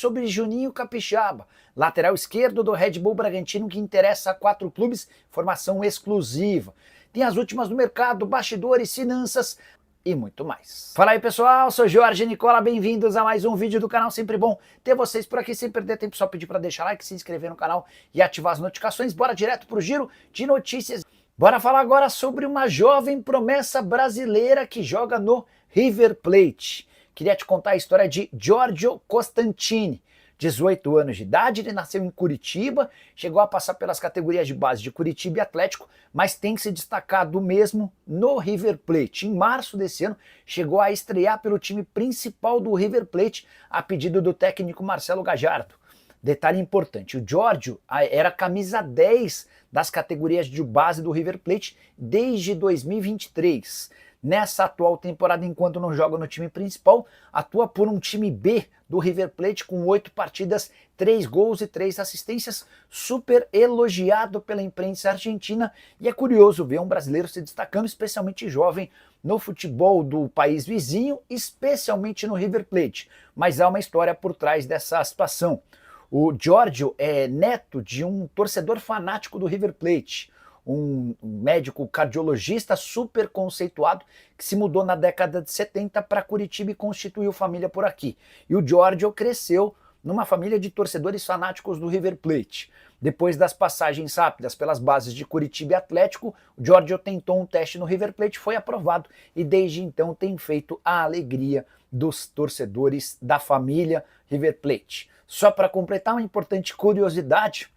Sobre Juninho Capixaba, lateral esquerdo do Red Bull Bragantino, que interessa a 4 clubes, formação exclusiva. Tem as últimas do mercado, bastidores, finanças e muito mais. Fala aí pessoal, sou Jorge Nicola, bem-vindos a mais um vídeo do canal, sempre bom ter vocês por aqui, sem perder tempo, só pedir para deixar like, se inscrever no canal e ativar as notificações. Bora direto pro giro de notícias. Bora falar agora sobre uma jovem promessa brasileira que joga no River Plate. Queria te contar a história de Giorgio Costantini. 18 anos de idade, ele nasceu em Curitiba, chegou a passar pelas categorias de base de Curitiba e Atlético, mas tem se destacado mesmo no River Plate. Em março desse ano, chegou a estrear pelo time principal do River Plate, a pedido do técnico Marcelo Gallardo. Detalhe importante, o Giorgio era camisa 10 das categorias de base do River Plate desde 2023. Nessa atual temporada, enquanto não joga no time principal, atua por um time B do River Plate com 8 partidas, 3 gols e 3 assistências, super elogiado pela imprensa argentina, e é curioso ver um brasileiro se destacando, especialmente jovem, no futebol do país vizinho, especialmente no River Plate. Mas há uma história por trás dessa situação. O Giorgio é neto de um torcedor fanático do River Plate, um médico cardiologista super conceituado que se mudou na década de 70 para Curitiba e constituiu família por aqui. E o Giorgio cresceu numa família de torcedores fanáticos do River Plate. Depois das passagens rápidas pelas bases de Curitiba e Atlético, o Giorgio tentou um teste no River Plate, foi aprovado e desde então tem feito a alegria dos torcedores da família River Plate. Só para completar uma importante curiosidade,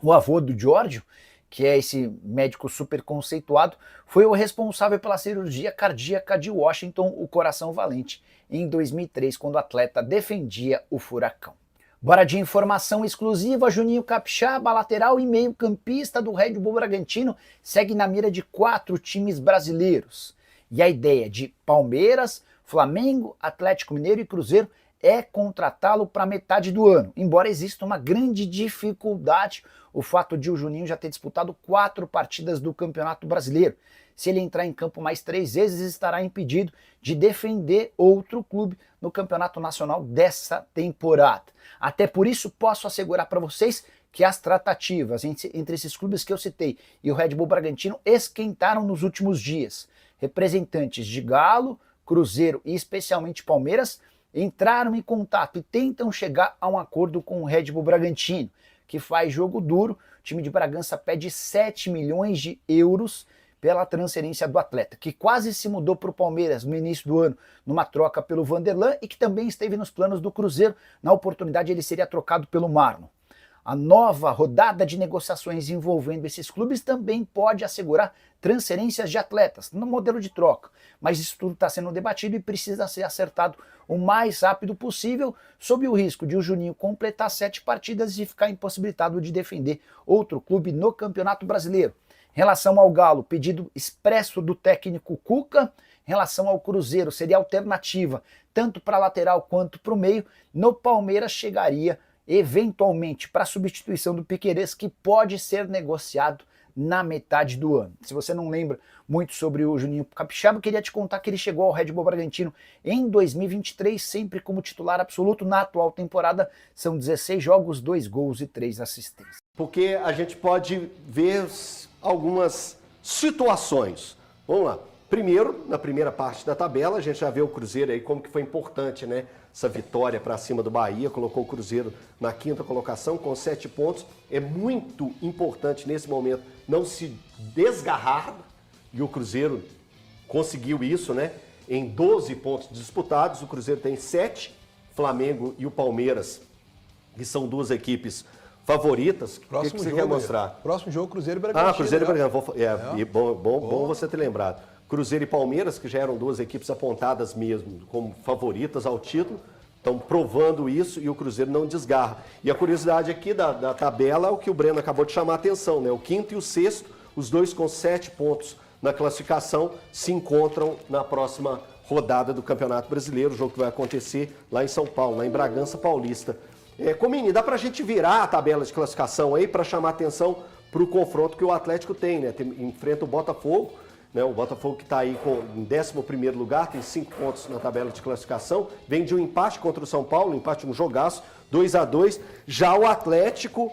o avô do Giorgio, que é esse médico super conceituado, foi o responsável pela cirurgia cardíaca de Washington, o Coração Valente, em 2003, quando o atleta defendia o Furacão. Bora de informação exclusiva, Juninho Capixaba, lateral e meio-campista do Red Bull Bragantino, segue na mira de 4 times brasileiros. E a ideia de Palmeiras, Flamengo, Atlético Mineiro e Cruzeiro é contratá-lo para metade do ano, embora exista uma grande dificuldade o fato de o Juninho já ter disputado 4 partidas do Campeonato Brasileiro. Se ele entrar em campo mais 3 vezes, estará impedido de defender outro clube no Campeonato Nacional dessa temporada. Até por isso, posso assegurar para vocês que as tratativas entre esses clubes que eu citei e o Red Bull Bragantino esquentaram nos últimos dias. Representantes de Galo, Cruzeiro e especialmente Palmeiras entraram em contato e tentam chegar a um acordo com o Red Bull Bragantino, que faz jogo duro. O time de Bragança pede 7 milhões de euros pela transferência do atleta, que quase se mudou para o Palmeiras no início do ano, numa troca pelo Vanderlan, e que também esteve nos planos do Cruzeiro. Na oportunidade ele seria trocado pelo Marlon. A nova rodada de negociações envolvendo esses clubes também pode assegurar transferências de atletas no modelo de troca, mas isso tudo está sendo debatido e precisa ser acertado o mais rápido possível, sob o risco de o Juninho completar 7 partidas e ficar impossibilitado de defender outro clube no Campeonato Brasileiro. Em relação ao Galo, pedido expresso do técnico Cuca. Em relação ao Cruzeiro, seria alternativa tanto para a lateral quanto para o meio. No Palmeiras chegaria eventualmente para a substituição do Piquerez, que pode ser negociado na metade do ano. Se você não lembra muito sobre o Juninho Capixaba, eu queria te contar que ele chegou ao Red Bull Bragantino em 2023, sempre como titular absoluto. Na atual temporada são 16 jogos, 2 gols e 3 assistências. Porque a gente pode ver algumas situações. Vamos lá. Primeiro, na primeira parte da tabela, a gente já vê o Cruzeiro aí como que foi importante, né? Essa vitória para cima do Bahia, colocou o Cruzeiro na 5ª colocação com 7 pontos. É muito importante nesse momento não se desgarrar, e o Cruzeiro conseguiu isso, né? Em 12 pontos disputados, o Cruzeiro tem 7, Flamengo e o Palmeiras, que são 2 equipes favoritas. O que você quer mostrar? Próximo jogo, Cruzeiro e Bragantino. Ah, Cruzeiro e Bragantino. Bom você ter lembrado. Cruzeiro e Palmeiras, que já eram 2 equipes apontadas mesmo como favoritas ao título, estão provando isso e o Cruzeiro não desgarra. E a curiosidade aqui da tabela é o que o Breno acabou de chamar a atenção, né? O 5º e o 6º, os 2 com 7 pontos na classificação, se encontram na próxima rodada do Campeonato Brasileiro, o jogo que vai acontecer lá em São Paulo, lá em Bragança Paulista. Comini, dá pra gente virar a tabela de classificação aí para chamar a atenção para o confronto que o Atlético tem, né? Enfrenta o Botafogo, né? O Botafogo que está aí em 11º lugar, tem 5 pontos na tabela de classificação, vem de um empate contra o São Paulo, um empate, um jogaço 2-2. Já o Atlético,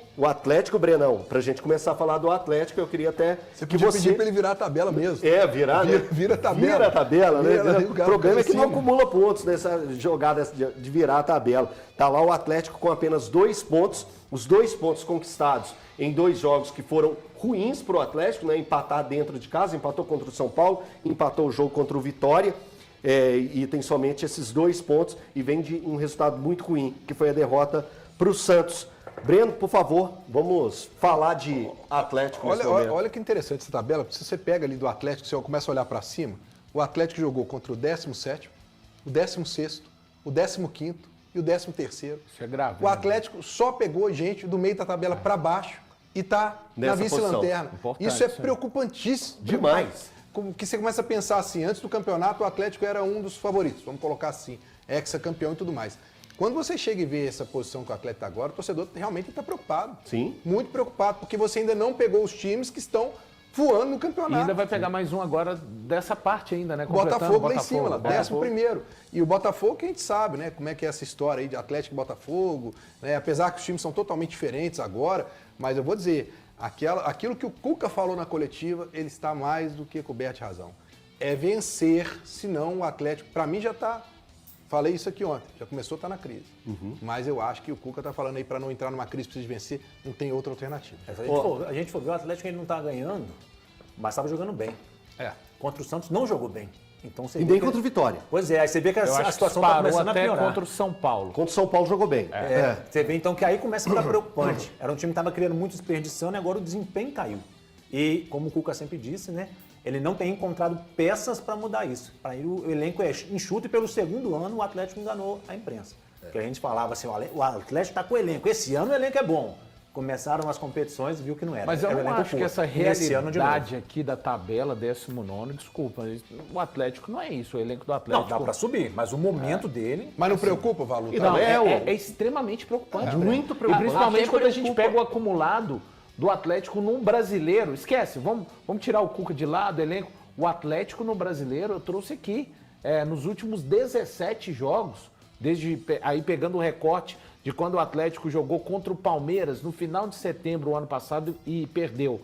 Brenão, pra gente começar a falar do Atlético, eu queria até você podia pedir pra ele virar a tabela mesmo. Virar, né? Vira a tabela. Vira a tabela, né? O problema é que não acumula pontos nessa jogada de virar a tabela. Tá lá o Atlético com apenas 2 pontos, os 2 pontos conquistados em 2 jogos que foram ruins pro Atlético, né? Empatar dentro de casa, empatou contra o São Paulo, empatou o jogo contra o Vitória. E tem somente esses 2 pontos e vem de um resultado muito ruim, que foi a derrota para o Santos. Breno, por favor, vamos falar de Atlético. Olha que interessante essa tabela, porque se você pega ali do Atlético, você começa a olhar para cima, o Atlético jogou contra o 17º, o 16º, o 15º e o 13º. Isso é grave. O Atlético só pegou gente do meio da tabela para baixo e está na vice-lanterna. Isso é preocupantíssimo. Demais. Que você começa a pensar assim, antes do campeonato o Atlético era um dos favoritos, vamos colocar assim, ex-campeão e tudo mais. Quando você chega e vê essa posição que o Atlético está agora, o torcedor realmente está preocupado. Sim. Muito preocupado, porque você ainda não pegou os times que estão voando no campeonato. E ainda vai pegar mais um agora dessa parte ainda, né? Botafogo lá em cima, lá, 11º. E o Botafogo, que a gente sabe, né? Como é que é essa história aí de Atlético e Botafogo, né? Apesar que os times são totalmente diferentes agora, mas eu vou dizer, aquilo que o Cuca falou na coletiva, ele está mais do que coberto de razão. É vencer, senão o Atlético, para mim já está... Falei isso aqui ontem, já começou a estar na crise. Mas eu acho que o Cuca está falando aí para não entrar numa crise, precisa vencer, não tem outra alternativa. A gente for ver, o Atlético ele não está ganhando, mas estava jogando bem. Contra o Santos não jogou bem. Então, e bem contra o Vitória. Pois é, aí você vê que a situação está começando a piorar. Contra o São Paulo. Contra o São Paulo jogou bem. Você vê então que aí começa a ficar preocupante. Era um time que estava criando muito desperdiçando e agora o desempenho caiu. E como o Cuca sempre disse, né? Ele não tem encontrado peças para mudar isso. Para ele, o elenco é enxuto e pelo segundo ano o Atlético enganou a imprensa. Porque a gente falava assim, o Atlético está com o elenco. Esse ano o elenco é bom. Começaram as competições e viu que não era. Mas eu não acho que essa realidade aqui da tabela, 19º, desculpa, o Atlético não é isso, o elenco do Atlético... Não, dá para subir, mas o momento dele... Mas não preocupa, Valu? Não, é extremamente preocupante. Muito preocupante. E principalmente quando a gente pega o acumulado do Atlético num brasileiro. Esquece, vamos tirar o Cuca de lado, elenco. O Atlético no brasileiro, eu trouxe aqui, nos últimos 17 jogos, desde aí pegando o recorte de quando o Atlético jogou contra o Palmeiras no final de setembro do ano passado e perdeu.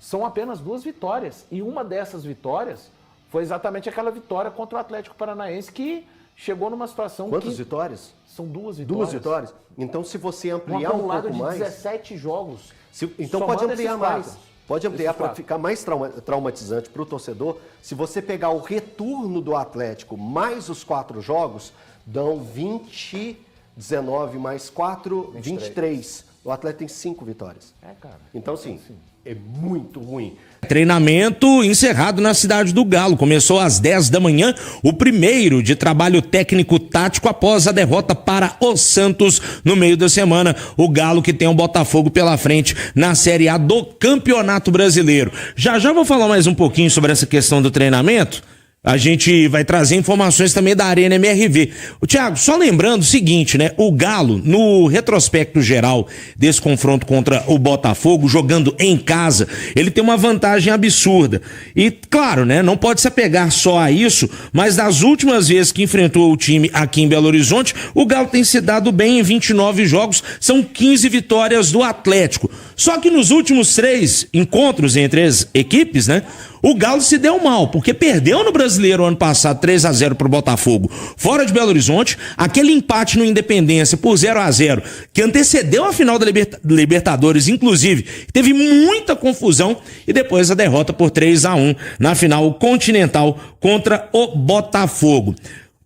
São apenas 2 vitórias. E uma dessas vitórias foi exatamente aquela vitória contra o Atlético Paranaense que chegou numa situação Quantas vitórias? São 2 vitórias. 2 vitórias? Então, se você ampliar um pouco de mais... 17 jogos. Então pode ampliar mais. Pode ampliar para ficar mais traumatizante para o torcedor. Se você pegar o retorno do Atlético mais os 4 jogos, dão 20, 19 mais 4, 23. O Atlético tem 5 vitórias. Cara. Então, sim, é muito ruim. Treinamento encerrado na cidade do Galo. Começou às 10 da manhã, o primeiro de trabalho técnico-tático após a derrota para o Santos no meio da semana. O Galo que tem o Botafogo pela frente na Série A do Campeonato Brasileiro. Já vou falar mais um pouquinho sobre essa questão do treinamento. A gente vai trazer informações também da Arena MRV. O Thiago, só lembrando o seguinte, né? O Galo, no retrospecto geral desse confronto contra o Botafogo, jogando em casa, ele tem uma vantagem absurda. E, claro, né? Não pode se apegar só a isso, mas das últimas vezes que enfrentou o time aqui em Belo Horizonte, o Galo tem se dado bem em 29 jogos, são 15 vitórias do Atlético. Só que nos últimos 3 encontros entre as equipes, né? O Galo se deu mal, porque perdeu no Brasileiro ano passado 3-0 pro Botafogo, fora de Belo Horizonte, aquele empate no Independência por 0-0, que antecedeu a final da Libertadores, inclusive, teve muita confusão, e depois a derrota por 3-1 na final continental contra o Botafogo.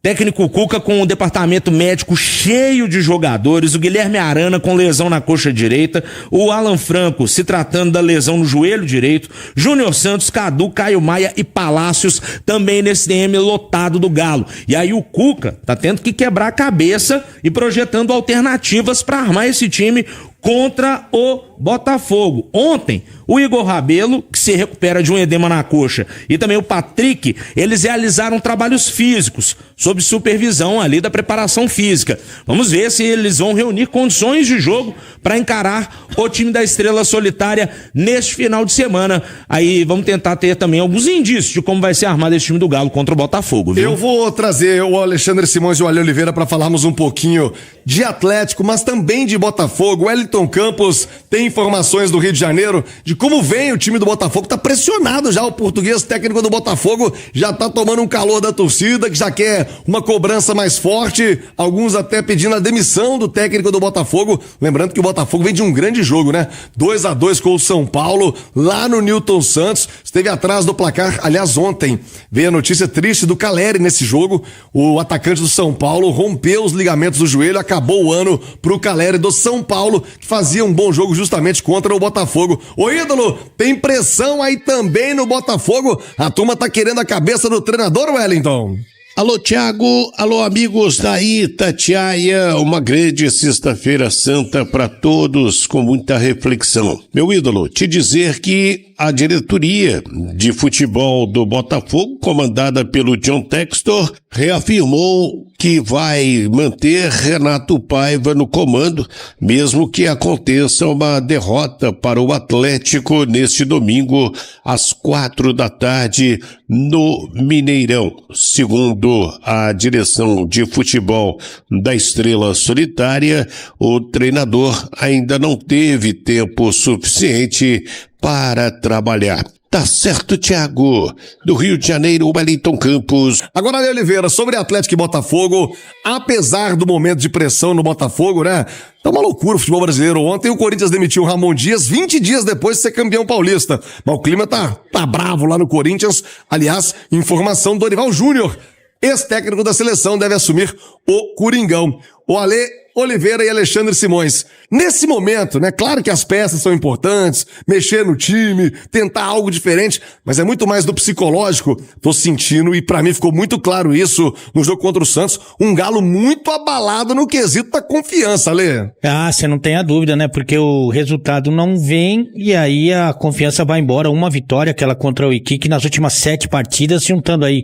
Técnico Cuca com o departamento médico cheio de jogadores, o Guilherme Arana com lesão na coxa direita, o Alan Franco se tratando da lesão no joelho direito, Júnior Santos, Cadu, Caio Maia e Palácios também nesse DM lotado do Galo. E aí o Cuca tá tendo que quebrar a cabeça e projetando alternativas para armar esse time contra o Botafogo. Ontem, o Igor Rabelo, que se recupera de um edema na coxa, e também o Patrick, eles realizaram trabalhos físicos, sob supervisão ali da preparação física. Vamos ver se eles vão reunir condições de jogo para encarar o time da Estrela Solitária neste final de semana. Aí vamos tentar ter também alguns indícios de como vai ser armado esse time do Galo contra o Botafogo, viu? Eu vou trazer o Alexandre Simões e o Ale Oliveira para falarmos um pouquinho de Atlético, mas também de Botafogo. Wellington Campos tem informações do Rio de Janeiro de como vem o time do Botafogo. Tá pressionado já, o português técnico do Botafogo já tá tomando um calor da torcida, que já quer uma cobrança mais forte, alguns até pedindo a demissão do técnico do Botafogo. Lembrando que o Botafogo vem de um grande jogo, né? 2-2 com o São Paulo, lá no Newton Santos, esteve atrás do placar. Aliás, ontem veio a notícia triste do Caleri nesse jogo. O atacante do São Paulo rompeu os ligamentos do joelho, acabou o ano pro Caleri do São Paulo, que fazia um bom jogo justamente contra o Botafogo. Ô ídolo, tem pressão aí também no Botafogo? A turma tá querendo a cabeça do treinador, Wellington? Alô, Thiago. Alô, amigos da Itatiaia. Uma grande sexta-feira santa para todos, com muita reflexão. Meu ídolo, te dizer que a diretoria de futebol do Botafogo, comandada pelo John Textor, reafirmou que vai manter Renato Paiva no comando, mesmo que aconteça uma derrota para o Atlético neste domingo, às 4h no Mineirão. Segundo a direção de futebol da Estrela Solitária, o treinador ainda não teve tempo suficiente para trabalhar. Tá certo, Thiago. Do Rio de Janeiro, Wellington Campos. Agora, Ale Oliveira, sobre Atlético e Botafogo, apesar do momento de pressão no Botafogo, né? Tá uma loucura o futebol brasileiro. Ontem o Corinthians demitiu o Ramon Dias 20 dias depois de ser campeão paulista. Mas o clima tá bravo lá no Corinthians. Aliás, informação do Dorival Júnior, ex-técnico da seleção, deve assumir o Coringão. O Ale Oliveira e Alexandre Simões. Nesse momento, né? Claro que as peças são importantes, mexer no time, tentar algo diferente, mas é muito mais do psicológico. Tô sentindo, e pra mim ficou muito claro isso no jogo contra o Santos, um Galo muito abalado no quesito da confiança, Lê. Ah, você não tem a dúvida, né? Porque o resultado não vem e aí a confiança vai embora. Uma vitória, aquela contra o Iquique nas últimas 7 partidas, juntando aí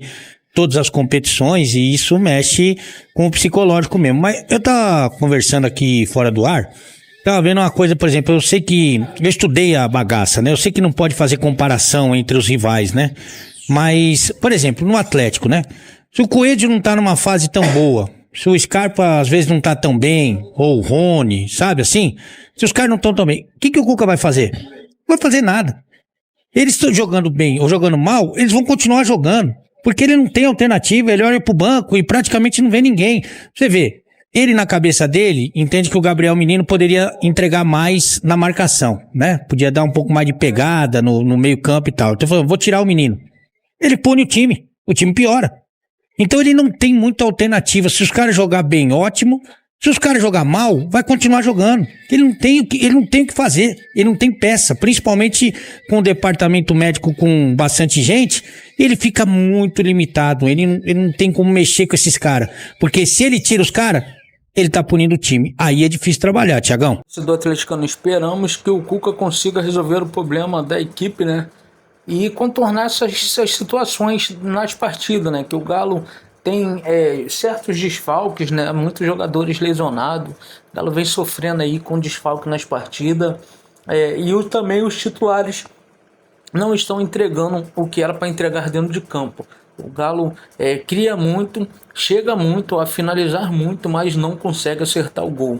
todas as competições, e isso mexe com o psicológico mesmo. Mas eu tava conversando aqui fora do ar, tava vendo uma coisa, por exemplo, eu estudei a bagaça, né? Eu sei que não pode fazer comparação entre os rivais, né? Mas, por exemplo, no Atlético, né? Se o Coelho não tá numa fase tão boa, se o Scarpa às vezes não tá tão bem, ou o Rony, sabe assim? Se os caras não estão tão bem, o que o Cuca vai fazer? Não vai fazer nada. Eles estão jogando bem ou jogando mal, eles vão continuar jogando. Porque ele não tem alternativa, ele olha pro banco e praticamente não vê ninguém. Você vê, ele na cabeça dele entende que o Gabriel Menino poderia entregar mais na marcação, né? Podia dar um pouco mais de pegada no meio campo e tal. Então falou, vou tirar o Menino. Ele pune o time piora. Então ele não tem muita alternativa. Se os caras jogar bem, ótimo. Se os caras jogar mal, vai continuar jogando. Ele não tem o que fazer. Ele não tem peça. Principalmente com o departamento médico com bastante gente, ele fica muito limitado. Ele não tem como mexer com esses caras. Porque se ele tira os caras, ele tá punindo o time. Aí é difícil trabalhar, Thiagão. Do atleticano, esperamos que o Cuca consiga resolver o problema da equipe, né? E contornar essas situações nas partidas, né? Que o Galo tem certos desfalques, né? Muitos jogadores lesionados. O Galo vem sofrendo aí com desfalque nas partidas. Também os titulares não estão entregando o que era para entregar dentro de campo. O Galo cria muito, chega muito a finalizar muito, mas não consegue acertar o gol.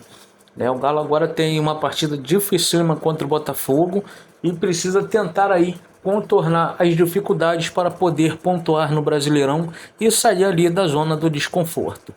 O Galo agora tem uma partida dificílima contra o Botafogo e precisa tentar aí contornar as dificuldades para poder pontuar no Brasileirão e sair ali da zona do desconforto.